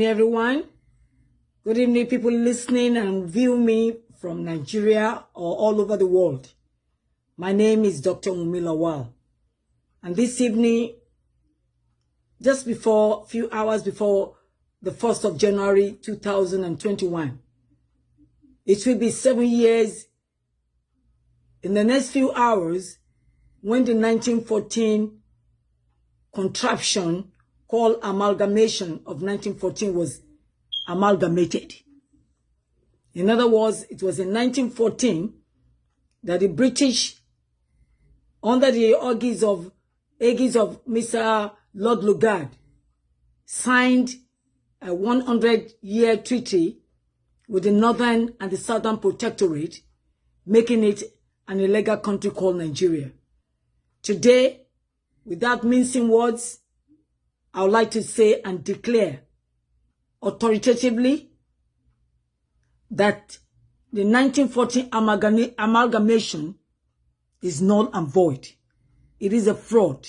Everyone. Good evening, people listening and view me from Nigeria or all over the world. My name is Dr. Lawal. And this evening, just before, few hours before the 1st of January 2021, it will be 7 years in the next few hours when the 1914 contraption called Amalgamation of 1914 was amalgamated. In other words, it was in 1914 that the British, under the aegis of Mr. Lord Lugard, signed a 100-year treaty with the Northern and the Southern Protectorate, making it an illegal country called Nigeria. Today, without mincing words, I would like to say and declare authoritatively that the 1914 amalgamation is null and void. It is a fraud.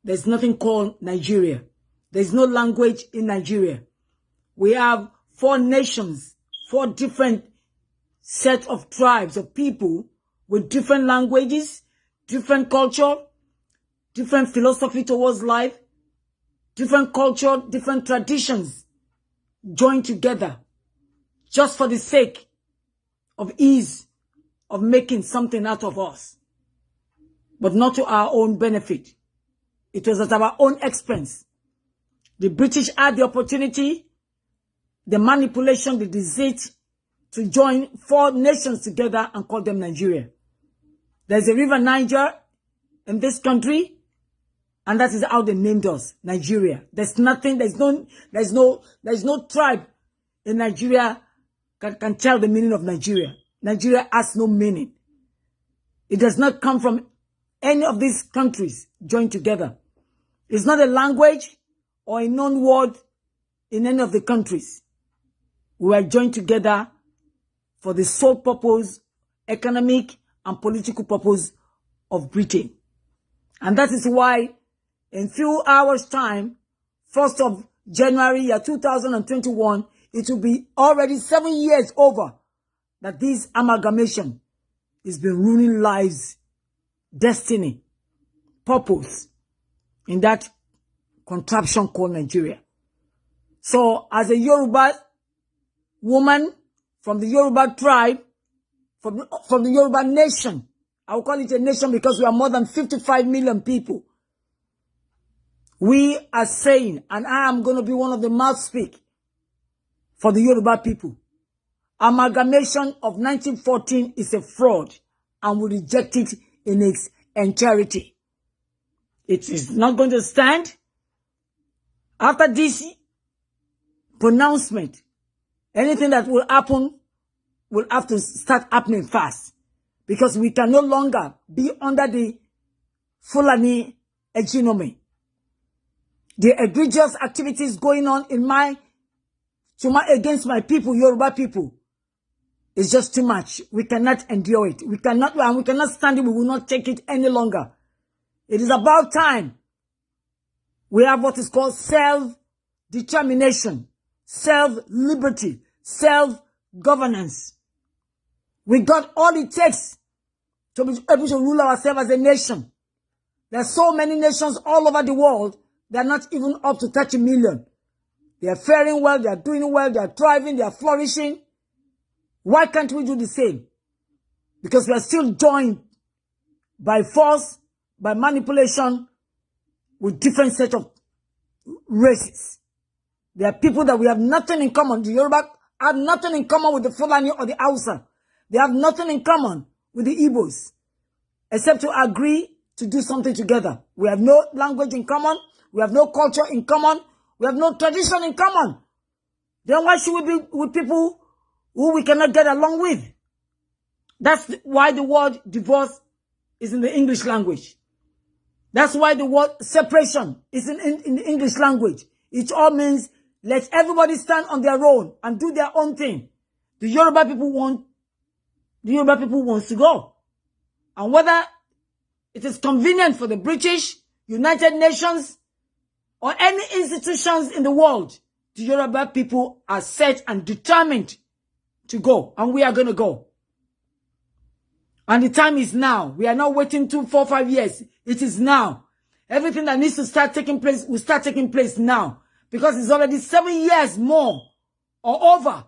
There's nothing called Nigeria. There's no language in Nigeria. We have 4 nations, 4 different sets of tribes of people with different languages, different culture, different philosophy towards life, different culture, different traditions joined together just for the sake of ease of making something out of us, but not to our own benefit. It was at our own expense. The British had the opportunity, the manipulation, the deceit to join 4 nations together and call them Nigeria. There's a river Niger in this country, and that is how they named us, Nigeria. There's nothing, there's no tribe in Nigeria can tell the meaning of Nigeria. Nigeria has no meaning. It does not come from any of these countries joined together. It's not a language or a known word in any of the countries. We are joined together for the sole purpose, economic and political purpose of Britain. And that is why in few hours' time, 1st of January year 2021, it will be already 7 years over that this amalgamation has been ruining lives, destiny, purpose in that contraption called Nigeria. So as a Yoruba woman from the Yoruba tribe, from the Yoruba nation, I will call it a nation because we are more than 55 million people. We are saying, and I am going to be one of the mouthspeak for the Yoruba people, amalgamation of 1914 is a fraud and we reject it in its entirety. It is not going to stand. After this pronouncement, anything that will happen will have to start happening fast, because we can no longer be under the Fulani hegemony. The egregious activities going on in against my people, Yoruba people, is just too much. We cannot endure it. We cannot stand it. We will not take it any longer. It is about time we have what is called self-determination, self-liberty, self-governance. We got all it takes to be able to rule ourselves as a nation. There are so many nations all over the world. They are not even up to 30 million. They are faring well, they are doing well, they are thriving, they are flourishing. Why can't we do the same? Because we are still joined by force, by manipulation, with different set of races. There are people that we have nothing in common. The Yoruba have nothing in common with the Fulani or the Hausa. They have nothing in common with the Igbos, except to agree to do something together. We have no language in common. We have no culture in common. We have no tradition in common. Then why should we be with people who we cannot get along with? That's why the word divorce is in the English language. That's why the word separation is in the English language. It all means let everybody stand on their own and do their own thing. The Yoruba people want to go. And whether it is convenient for the British, United Nations, or any institutions in the world the Yoruba people are set and determined to go, and we are going to go. And the time is now. We are not waiting 2, 4, 5 years. It is now. Everything that needs to start taking place will start taking place now. Because it's already 7 years more or over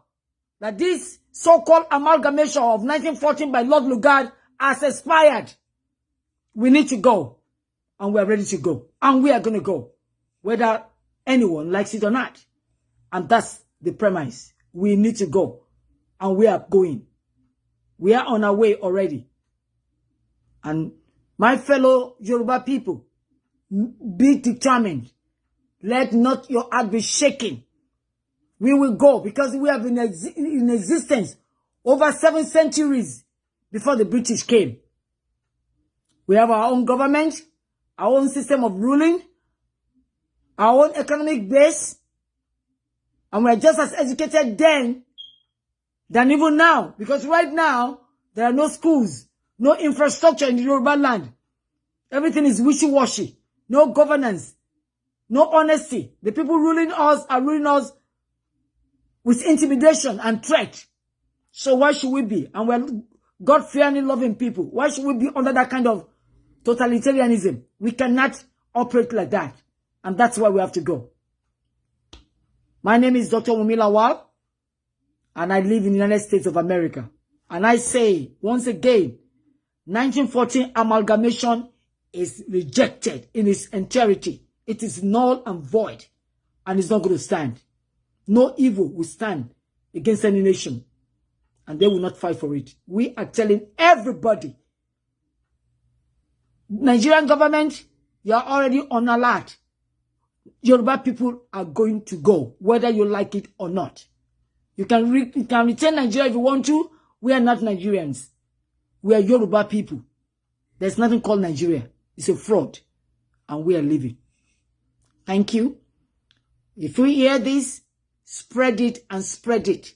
that this so-called amalgamation of 1914 by Lord Lugard has expired. We need to go. And we are ready to go. And we are going to go. Whether anyone likes it or not. And that's the premise. We need to go. And we are going. We are on our way already. And my fellow Yoruba people, be determined. Let not your heart be shaken. We will go because we have been in existence over 7 centuries before the British came. We have our own government, our own system of ruling, our own economic base, and we are just as educated then than even now. Because right now, there are no schools, no infrastructure in the Yoruba land. Everything is wishy-washy. No governance. No honesty. The people ruling us are ruling us with intimidation and threat. So why should we be? And we're God-fearing, loving people. Why should we be under that kind of totalitarianism? We cannot operate like that. And that's why we have to go. My name is Dr. Wunmi Lawal. And I live in the United States of America. And I say, once again, 1914 amalgamation is rejected in its entirety. It is null and void. And it's not going to stand. No evil will stand against any nation. And they will not fight for it. We are telling everybody, Nigerian government, you are already on alert. Yoruba people are going to go, whether you like it or not. You can return Nigeria if you want to. We are not Nigerians. We are Yoruba people. There's nothing called Nigeria. It's a fraud. And we are leaving. Thank you. If you hear this, spread it and spread it.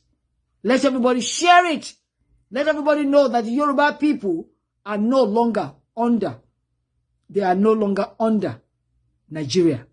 Let everybody share it. Let everybody know that the Yoruba people are no longer under. They are no longer under Nigeria.